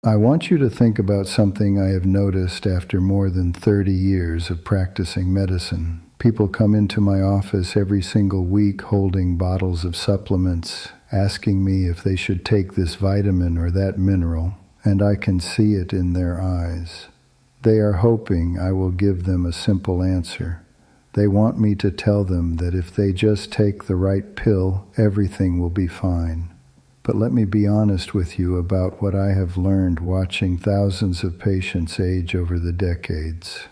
I want you to think about something I have noticed after more than 30 years of practicing medicine. People come into my office every single week holding bottles of supplements, asking me if they should take this vitamin or that mineral, and I can see it in their eyes. They are hoping I will give them a simple answer. They want me to tell them that if they just take the right pill, everything will be fine. But let me be honest with you about what I have learned watching thousands of patients age over the decades.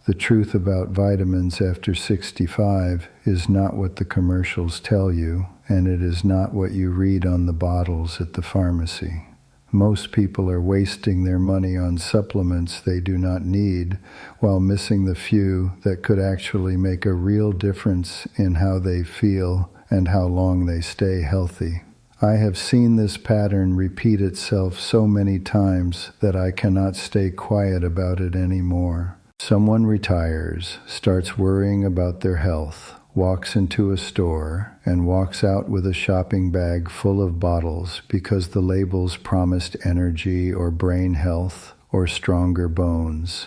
The truth about vitamins after 65 is not what the commercials tell you, and it is not what you read on the bottles at the pharmacy. Most people are wasting their money on supplements they do not need, while missing the few that could actually make a real difference in how they feel and how long they stay healthy. I have seen this pattern repeat itself so many times that I cannot stay quiet about it anymore. Someone retires, starts worrying about their health, walks into a store, and walks out with a shopping bag full of bottles because the labels promised energy or brain health or stronger bones.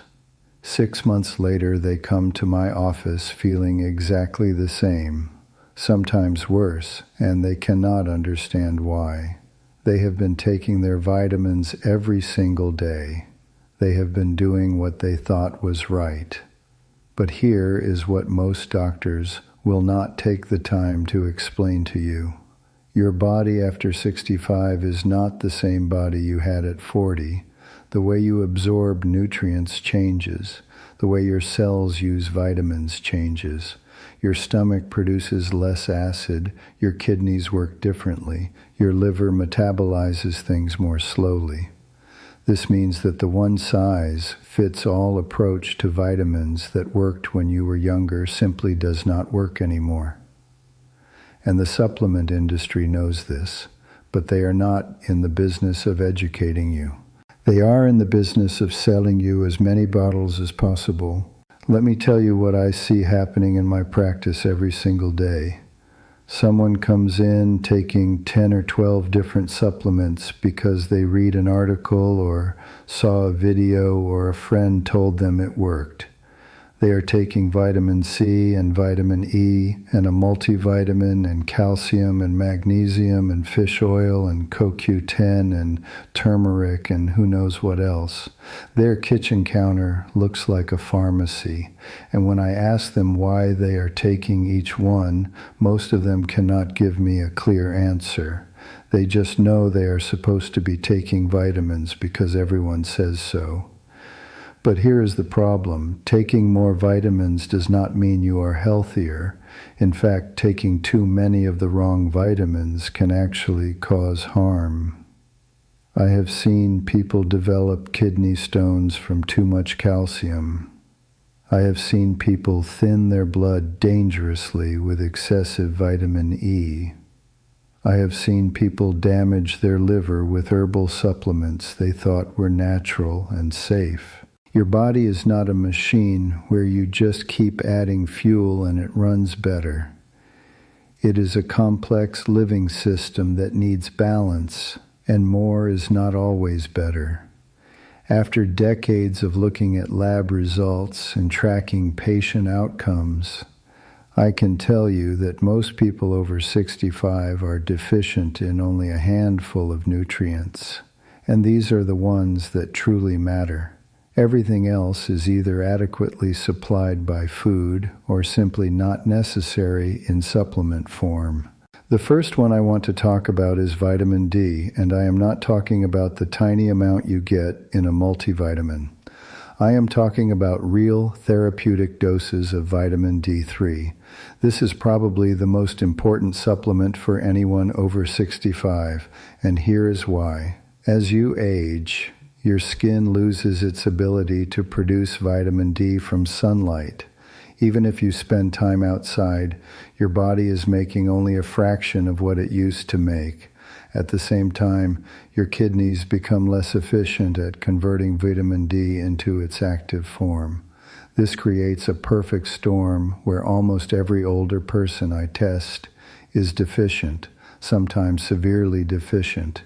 6 months later, they come to my office feeling exactly the same, sometimes worse, and they cannot understand why. They have been taking their vitamins every single day. They have been doing what they thought was right. But here is what most doctors will not take the time to explain to you. Your body after 65 is not the same body you had at 40. The way you absorb nutrients changes. The way your cells use vitamins changes. Your stomach produces less acid, your kidneys work differently, your liver metabolizes things more slowly. This means that the one-size-fits-all approach to vitamins that worked when you were younger simply does not work anymore. And the supplement industry knows this, but they are not in the business of educating you. They are in the business of selling you as many bottles as possible. Let me tell you what I see happening in my practice every single day. Someone comes in taking 10 or 12 different supplements because they read an article or saw a video or a friend told them it worked. They are taking vitamin C and vitamin E and a multivitamin and calcium and magnesium and fish oil and CoQ10 and turmeric and who knows what else. Their kitchen counter looks like a pharmacy, and when I ask them why they are taking each one, most of them cannot give me a clear answer. They just know they are supposed to be taking vitamins because everyone says so. But here is the problem. Taking more vitamins does not mean you are healthier. In fact, taking too many of the wrong vitamins can actually cause harm. I have seen people develop kidney stones from too much calcium. I have seen people thin their blood dangerously with excessive vitamin E. I have seen people damage their liver with herbal supplements they thought were natural and safe. Your body is not a machine where you just keep adding fuel and it runs better. It is a complex living system that needs balance, and more is not always better. After decades of looking at lab results and tracking patient outcomes, I can tell you that most people over 65 are deficient in only a handful of nutrients, and these are the ones that truly matter. Everything else is either adequately supplied by food or simply not necessary in supplement form. The first one I want to talk about is vitamin D, and I am not talking about the tiny amount you get in a multivitamin. I am talking about real therapeutic doses of vitamin D3. This is probably the most important supplement for anyone over 65, and here is why. As you age, your skin loses its ability to produce vitamin D from sunlight. Even if you spend time outside, your body is making only a fraction of what it used to make. At the same time, your kidneys become less efficient at converting vitamin D into its active form. This creates a perfect storm where almost every older person I test is deficient, sometimes severely deficient,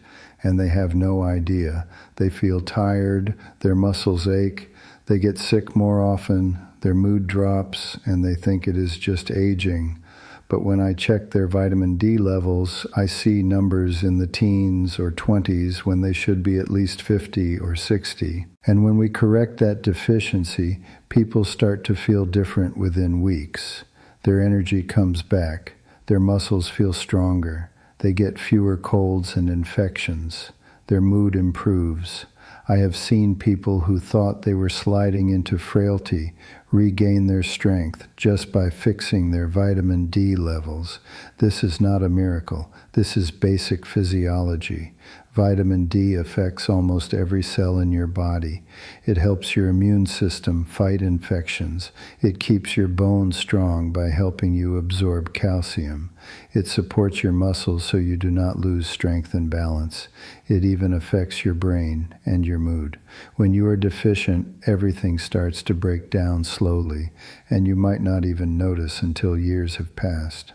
and they have no idea. They feel tired, their muscles ache, they get sick more often, their mood drops, and they think it is just aging. But when I check their vitamin D levels, I see numbers in the teens or 20s when they should be at least 50 or 60. And when we correct that deficiency, people start to feel different within weeks. Their energy comes back. Their muscles feel stronger. They get fewer colds and infections. Their mood improves. I have seen people who thought they were sliding into frailty regain their strength just by fixing their vitamin D levels. This is not a miracle. This is basic physiology. Vitamin D affects almost every cell in your body. It helps your immune system fight infections. It keeps your bones strong by helping you absorb calcium. It supports your muscles so you do not lose strength and balance. It even affects your brain and your mood. When you are deficient, everything starts to break down slowly, and you might not even notice until years have passed.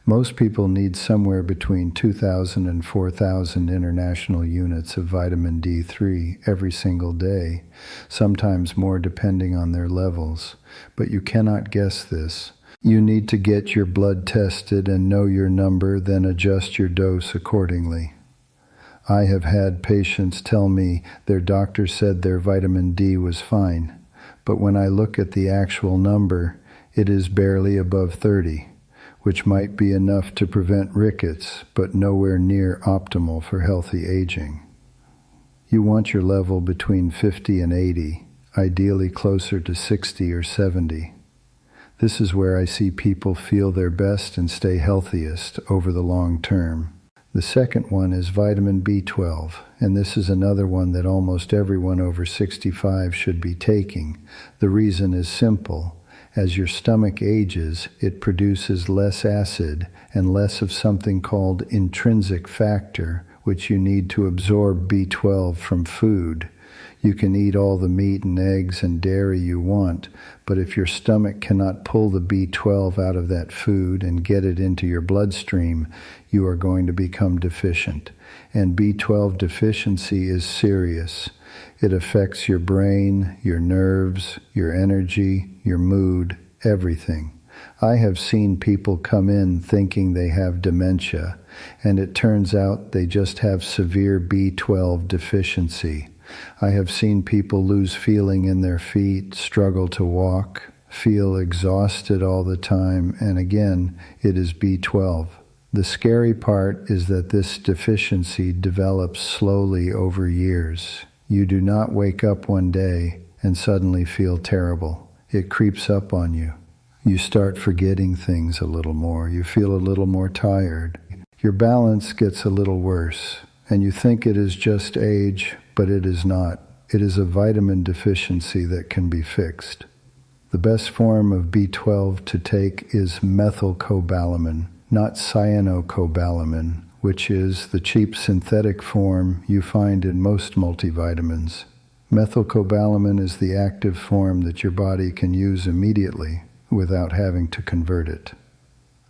Most people need somewhere between 2,000 and 4,000 international units of vitamin D3 every single day, sometimes more depending on their levels. But you cannot guess this. You need to get your blood tested and know your number, then adjust your dose accordingly. I have had patients tell me their doctor said their vitamin D was fine, but when I look at the actual number, it is barely above 30. Which might be enough to prevent rickets, but nowhere near optimal for healthy aging. You want your level between 50 and 80, ideally closer to 60 or 70. This is where I see people feel their best and stay healthiest over the long term. The second one is vitamin B12, and this is another one that almost everyone over 65 should be taking. The reason is simple. As your stomach ages, it produces less acid and less of something called intrinsic factor, which you need to absorb B12 from food. You can eat all the meat and eggs and dairy you want, but if your stomach cannot pull the B12 out of that food and get it into your bloodstream, you are going to become deficient. And B12 deficiency is serious. It affects your brain, your nerves, your energy, your mood, everything. I have seen people come in thinking they have dementia, and it turns out they just have severe B12 deficiency. I have seen people lose feeling in their feet, struggle to walk, feel exhausted all the time, and again, it is B12. The scary part is that this deficiency develops slowly over years. You do not wake up one day and suddenly feel terrible. It creeps up on you. You start forgetting things a little more. You feel a little more tired. Your balance gets a little worse, and you think it is just age, but it is not. It is a vitamin deficiency that can be fixed. The best form of B12 to take is methylcobalamin, not cyanocobalamin, which is the cheap synthetic form you find in most multivitamins. Methylcobalamin is the active form that your body can use immediately without having to convert it.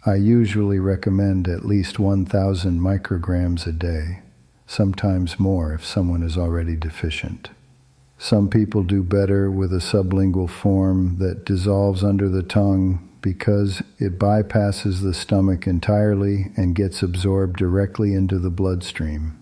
I usually recommend at least 1,000 micrograms a day, sometimes more if someone is already deficient. Some people do better with a sublingual form that dissolves under the tongue because it bypasses the stomach entirely and gets absorbed directly into the bloodstream.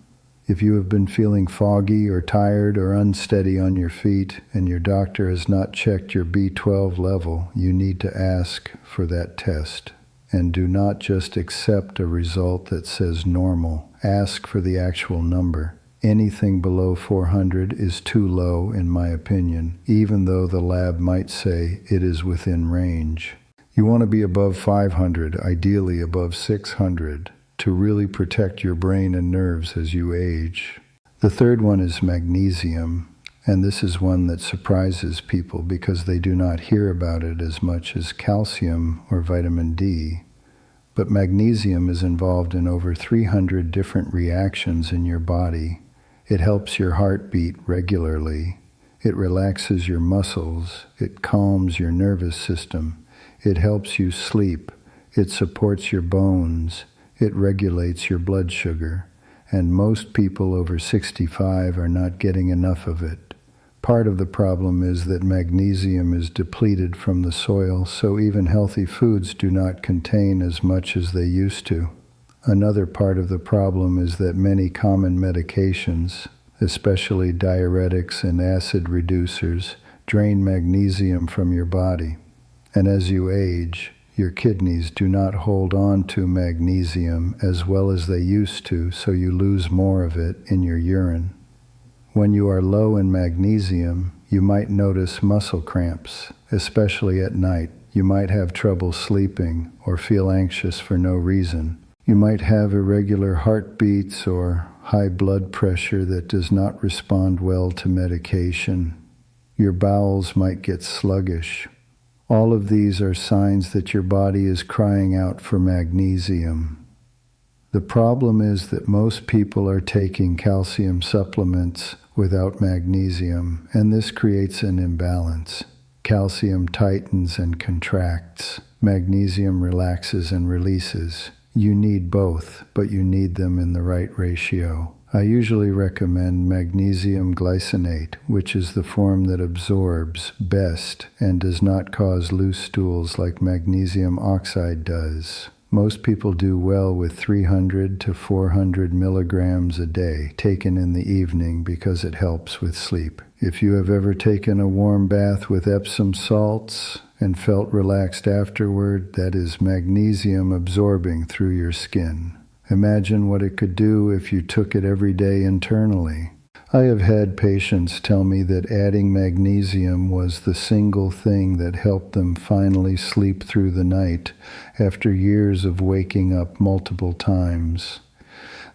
If you have been feeling foggy or tired or unsteady on your feet and your doctor has not checked your B12 level, you need to ask for that test. And do not just accept a result that says normal. Ask for the actual number. Anything below 400 is too low, in my opinion, even though the lab might say it is within range. You want to be above 500, ideally above 600, to really protect your brain and nerves as you age. The third one is magnesium, and this is one that surprises people because they do not hear about it as much as calcium or vitamin D. But magnesium is involved in over 300 different reactions in your body. It helps your heart beat regularly. It relaxes your muscles. It calms your nervous system. It helps you sleep. It supports your bones. It regulates your blood sugar. and most people over 65 are not getting enough of it. Part of the problem is that magnesium is depleted from the soil, so even healthy foods do not contain as much as they used to. Another part of the problem is that many common medications, especially diuretics and acid reducers, drain magnesium from your body. And as you age, your kidneys do not hold on to magnesium as well as they used to, so you lose more of it in your urine. When you are low in magnesium, you might notice muscle cramps, especially at night. You might have trouble sleeping or feel anxious for no reason. You might have irregular heartbeats or high blood pressure that does not respond well to medication. Your bowels might get sluggish. All of these are signs that your body is crying out for magnesium. The problem is that most people are taking calcium supplements without magnesium, and this creates an imbalance. Calcium tightens and contracts. Magnesium relaxes and releases. You need both, but you need them in the right ratio. I usually recommend magnesium glycinate, which is the form that absorbs best and does not cause loose stools like magnesium oxide does. Most people do well with 300 to 400 milligrams a day, taken in the evening because it helps with sleep. If you have ever taken a warm bath with Epsom salts and felt relaxed afterward, that is magnesium absorbing through your skin. Imagine what it could do if you took it every day internally. I have had patients tell me that adding magnesium was the single thing that helped them finally sleep through the night after years of waking up multiple times.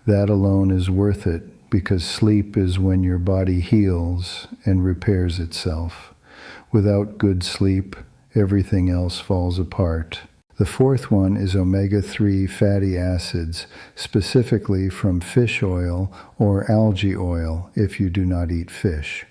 That alone is worth it, because sleep is when your body heals and repairs itself. Without good sleep, everything else falls apart. The fourth one is omega-3 fatty acids, specifically from fish oil or algae oil if you do not eat fish.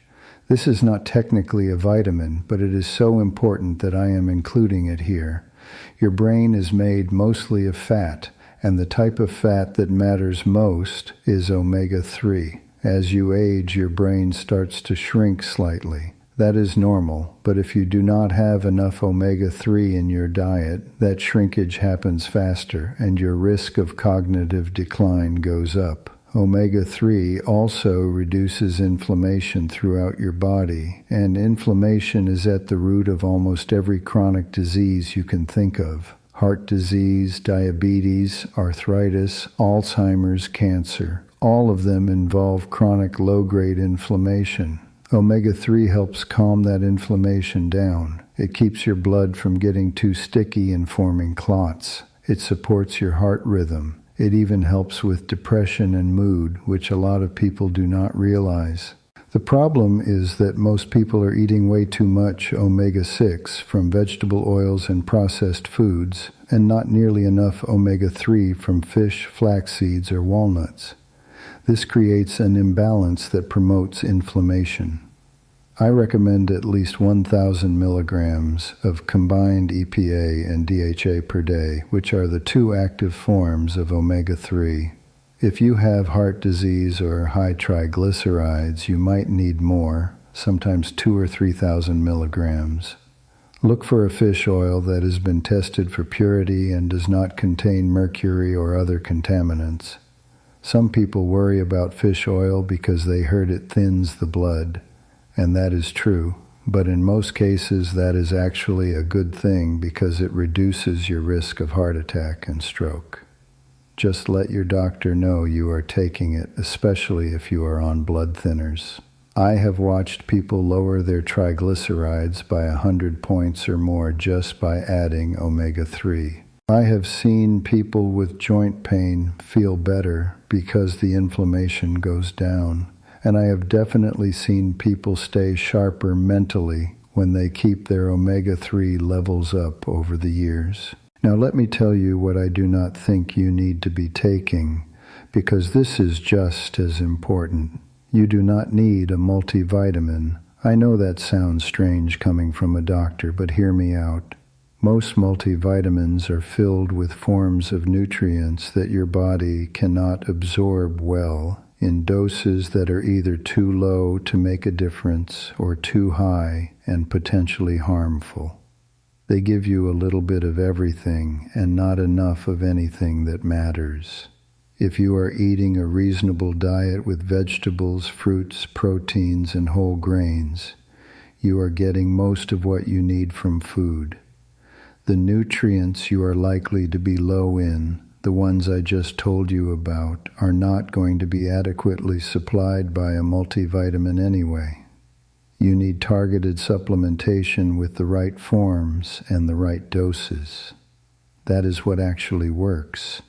This is not technically a vitamin, but it is so important that I am including it here. Your brain is made mostly of fat, and the type of fat that matters most is omega-3. As you age, your brain starts to shrink slightly. That is normal, but if you do not have enough omega-3 in your diet, that shrinkage happens faster and your risk of cognitive decline goes up. Omega-3 also reduces inflammation throughout your body, and inflammation is at the root of almost every chronic disease you can think of. Heart disease, diabetes, arthritis, Alzheimer's, cancer. All of them involve chronic low-grade inflammation. Omega-3 helps calm that inflammation down. It keeps your blood from getting too sticky and forming clots. It supports your heart rhythm. It even helps with depression and mood, which a lot of people do not realize. The problem is that most people are eating way too much omega-6 from vegetable oils and processed foods, and not nearly enough omega-3 from fish, flax seeds, or walnuts. This creates an imbalance that promotes inflammation. I recommend at least 1,000 milligrams of combined EPA and DHA per day, which are the two active forms of omega-3. If you have heart disease or high triglycerides, you might need more, sometimes 2,000 or 3,000 milligrams. Look for a fish oil that has been tested for purity and does not contain mercury or other contaminants. Some people worry about fish oil because they heard it thins the blood, and that is true, but in most cases that is actually a good thing because it reduces your risk of heart attack and stroke. Just let your doctor know you are taking it, especially if you are on blood thinners. I have watched people lower their triglycerides by 100 points or more just by adding omega-3. I have seen people with joint pain feel better because the inflammation goes down, and I have definitely seen people stay sharper mentally when they keep their omega-3 levels up over the years. Now let me tell you what I do not think you need to be taking, because this is just as important. You do not need a multivitamin. I know that sounds strange coming from a doctor, but hear me out. Most multivitamins are filled with forms of nutrients that your body cannot absorb well in doses that are either too low to make a difference or too high and potentially harmful. They give you a little bit of everything and not enough of anything that matters. If you are eating a reasonable diet with vegetables, fruits, proteins, and whole grains, you are getting most of what you need from food. The nutrients you are likely to be low in, the ones I just told you about, are not going to be adequately supplied by a multivitamin anyway. You need targeted supplementation with the right forms and the right doses. That is what actually works.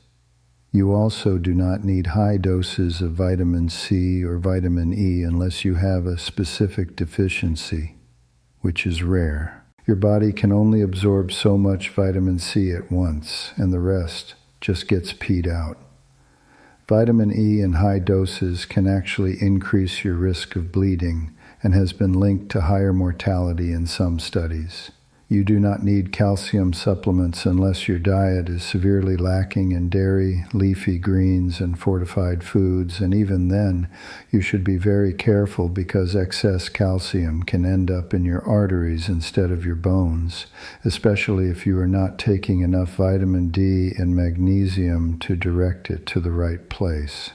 You also do not need high doses of vitamin C or vitamin E unless you have a specific deficiency, which is rare. Your body can only absorb so much vitamin C at once, and the rest just gets peed out. Vitamin E in high doses can actually increase your risk of bleeding and has been linked to higher mortality in some studies. You do not need calcium supplements unless your diet is severely lacking in dairy, leafy greens, and fortified foods, and even then, you should be very careful because excess calcium can end up in your arteries instead of your bones, especially if you are not taking enough vitamin D and magnesium to direct it to the right place.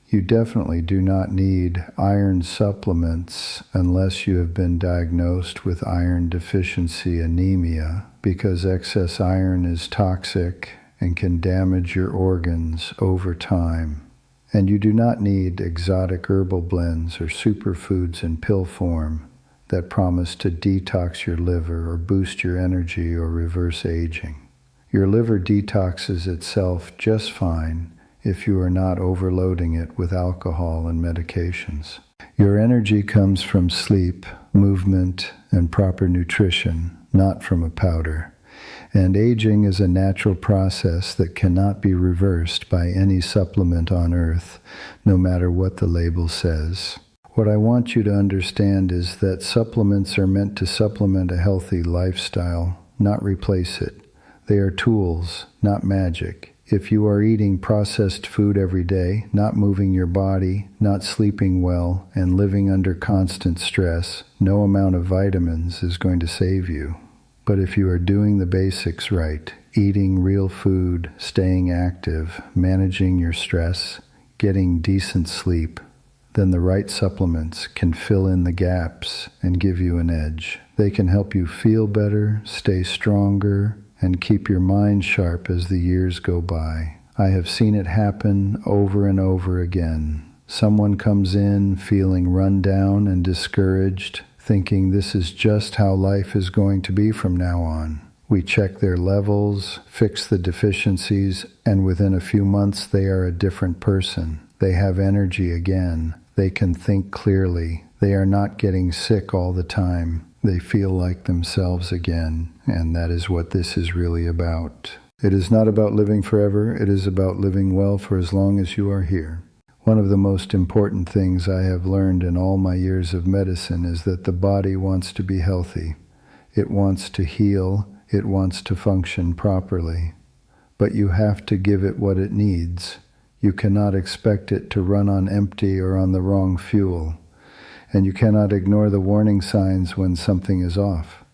You definitely do not need iron supplements unless you have been diagnosed with iron deficiency anemia, because excess iron is toxic and can damage your organs over time. And you do not need exotic herbal blends or superfoods in pill form that promise to detox your liver or boost your energy or reverse aging. Your liver detoxes itself just fine if you are not overloading it with alcohol and medications. Your energy comes from sleep, movement, and proper nutrition, not from a powder. And aging is a natural process that cannot be reversed by any supplement on earth, no matter what the label says. What I want you to understand is that supplements are meant to supplement a healthy lifestyle, not replace it. They are tools, not magic. If you are eating processed food every day, not moving your body, not sleeping well, and living under constant stress, no amount of vitamins is going to save you. But if you are doing the basics right, eating real food, staying active, managing your stress, getting decent sleep, then the right supplements can fill in the gaps and give you an edge. They can help you feel better, stay stronger, and keep your mind sharp as the years go by. I have seen it happen over and over again. Someone comes in feeling run down and discouraged, thinking this is just how life is going to be from now on. We check their levels, fix the deficiencies, and within a few months they are a different person. They have energy again. They can think clearly. They are not getting sick all the time. They feel like themselves again, and that is what this is really about. It is not about living forever. It is about living well for as long as you are here. One of the most important things I have learned in all my years of medicine is that the body wants to be healthy. It wants to heal. It wants to function properly. But you have to give it what it needs. You cannot expect it to run on empty or on the wrong fuel. And you cannot ignore the warning signs when something is off.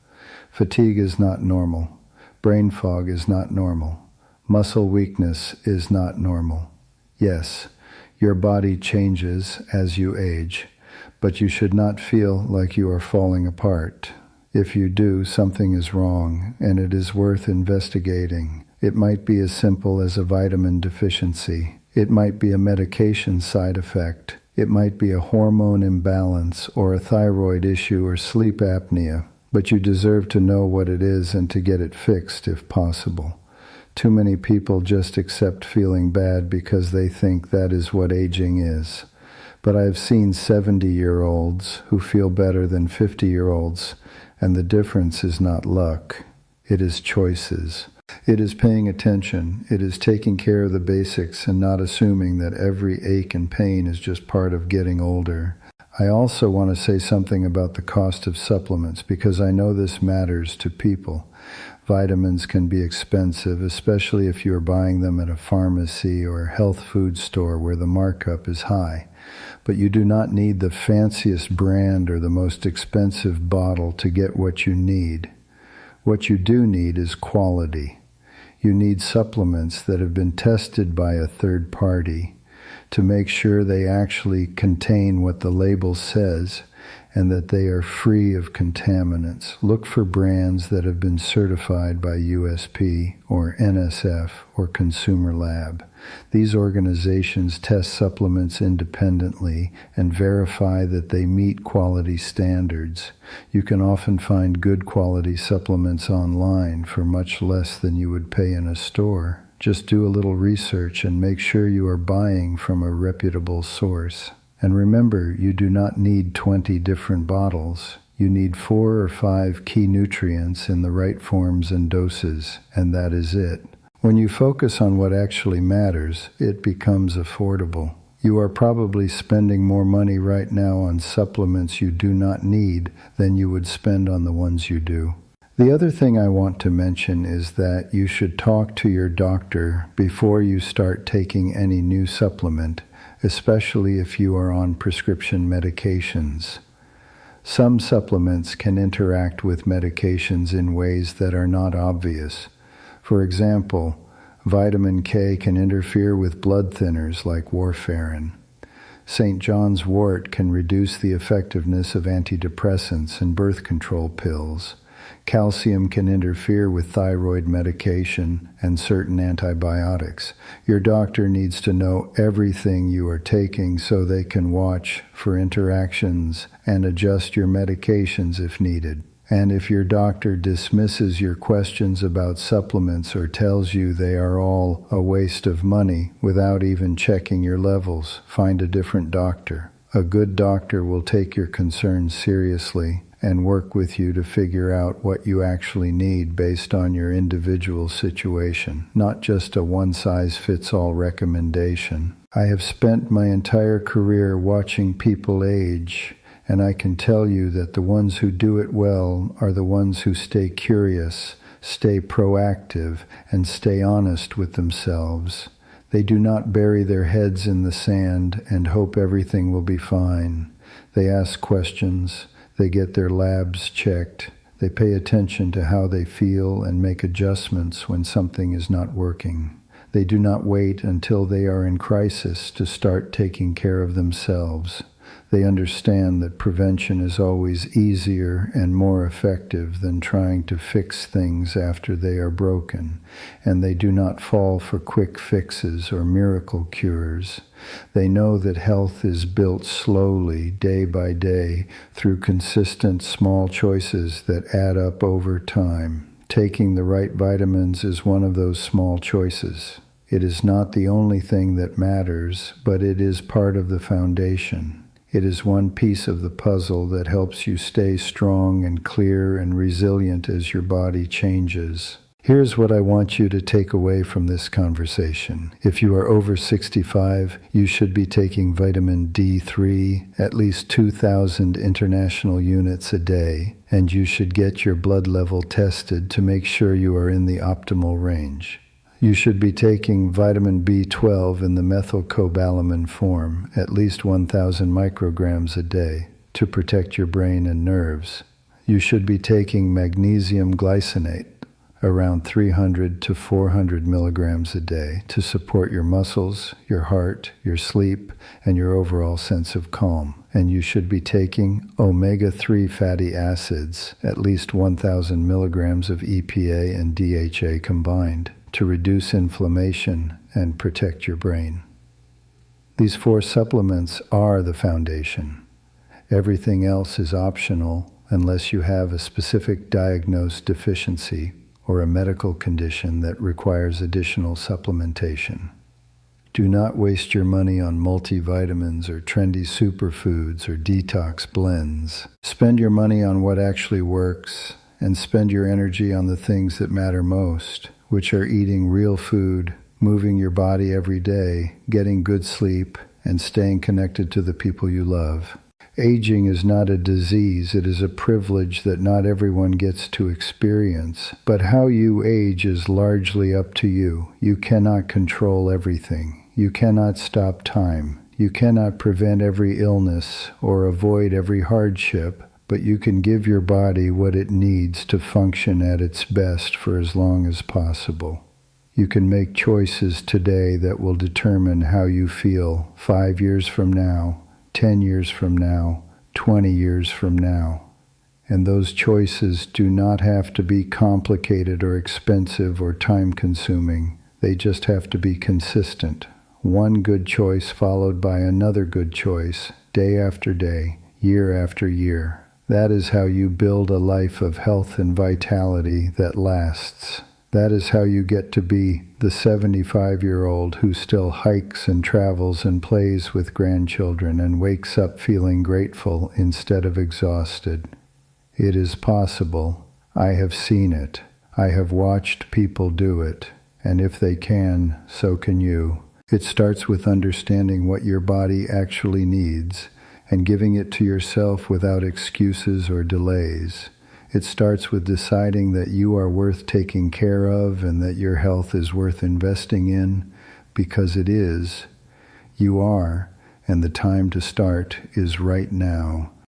Fatigue is not normal. Brain fog is not normal. Muscle weakness is not normal. Yes, your body changes as you age, but you should not feel like you are falling apart. If you do, something is wrong, and it is worth investigating. It might be as simple as a vitamin deficiency. It might be a medication side effect. It might be a hormone imbalance or a thyroid issue or sleep apnea, but you deserve to know what it is and to get it fixed if possible. Too many people just accept feeling bad because they think that is what aging is. But I have seen 70-year-olds who feel better than 50-year-olds, and the difference is not luck. It is choices. It is paying attention. It is taking care of the basics and not assuming that every ache and pain is just part of getting older. I also want to say something about the cost of supplements because I know this matters to people. Vitamins can be expensive, especially if you are buying them at a pharmacy or health food store where the markup is high. But you do not need the fanciest brand or the most expensive bottle to get what you need. What you do need is quality. You need supplements that have been tested by a third party to make sure they actually contain what the label says and that they are free of contaminants. Look for brands that have been certified by USP or NSF or Consumer Lab. These organizations test supplements independently and verify that they meet quality standards. You can often find good quality supplements online for much less than you would pay in a store. Just do a little research and make sure you are buying from a reputable source. And remember, you do not need 20 different bottles. You need 4 or 5 key nutrients in the right forms and doses, and that is it. When you focus on what actually matters, it becomes affordable. You are probably spending more money right now on supplements you do not need than you would spend on the ones you do. The other thing I want to mention is that you should talk to your doctor before you start taking any new supplement, especially if you are on prescription medications. Some supplements can interact with medications in ways that are not obvious. For example, vitamin K can interfere with blood thinners like warfarin. St. John's wort can reduce the effectiveness of antidepressants and birth control pills. Calcium can interfere with thyroid medication and certain antibiotics. Your doctor needs to know everything you are taking so they can watch for interactions and adjust your medications if needed. And if your doctor dismisses your questions about supplements or tells you they are all a waste of money without even checking your levels, find a different doctor. A good doctor will take your concerns seriously and work with you to figure out what you actually need based on your individual situation, not just a one-size-fits-all recommendation. I have spent my entire career watching people age, and I can tell you that the ones who do it well are the ones who stay curious, stay proactive, and stay honest with themselves. They do not bury their heads in the sand and hope everything will be fine. They ask questions. They get their labs checked. They pay attention to how they feel and make adjustments when something is not working. They do not wait until they are in crisis to start taking care of themselves. They understand that prevention is always easier and more effective than trying to fix things after they are broken, and they do not fall for quick fixes or miracle cures. They know that health is built slowly, day by day, through consistent small choices that add up over time. Taking the right vitamins is one of those small choices. It is not the only thing that matters, but it is part of the foundation. It is one piece of the puzzle that helps you stay strong and clear and resilient as your body changes. Here's what I want you to take away from this conversation. If you are over 65, you should be taking vitamin D3, at least 2,000 international units a day, and you should get your blood level tested to make sure you are in the optimal range. You should be taking vitamin B12 in the methylcobalamin form, at least 1,000 micrograms a day, to protect your brain and nerves. You should be taking magnesium glycinate, around 300 to 400 milligrams a day, to support your muscles, your heart, your sleep, and your overall sense of calm. And you should be taking omega-3 fatty acids, at least 1,000 milligrams of EPA and DHA combined, to reduce inflammation and protect your brain. These 4 supplements are the foundation. Everything else is optional unless you have a specific diagnosed deficiency or a medical condition that requires additional supplementation. Do not waste your money on multivitamins or trendy superfoods or detox blends. Spend your money on what actually works and spend your energy on the things that matter most, which are eating real food, moving your body every day, getting good sleep, and staying connected to the people you love. Aging is not a disease, it is a privilege that not everyone gets to experience. But how you age is largely up to you. You cannot control everything. You cannot stop time. You cannot prevent every illness or avoid every hardship, but you can give your body what it needs to function at its best for as long as possible. You can make choices today that will determine how you feel 5 years from now, 10 years from now, 20 years from now. And those choices do not have to be complicated or expensive or time-consuming. They just have to be consistent. One good choice followed by another good choice, day after day, year after year. That is how you build a life of health and vitality that lasts. That is how you get to be the 75-year-old who still hikes and travels and plays with grandchildren and wakes up feeling grateful instead of exhausted. It is possible. I have seen it. I have watched people do it. And if they can, so can you. It starts with understanding what your body actually needs and giving it to yourself without excuses or delays. It starts with deciding that you are worth taking care of and that your health is worth investing in, because it is. You are, and the time to start is right now.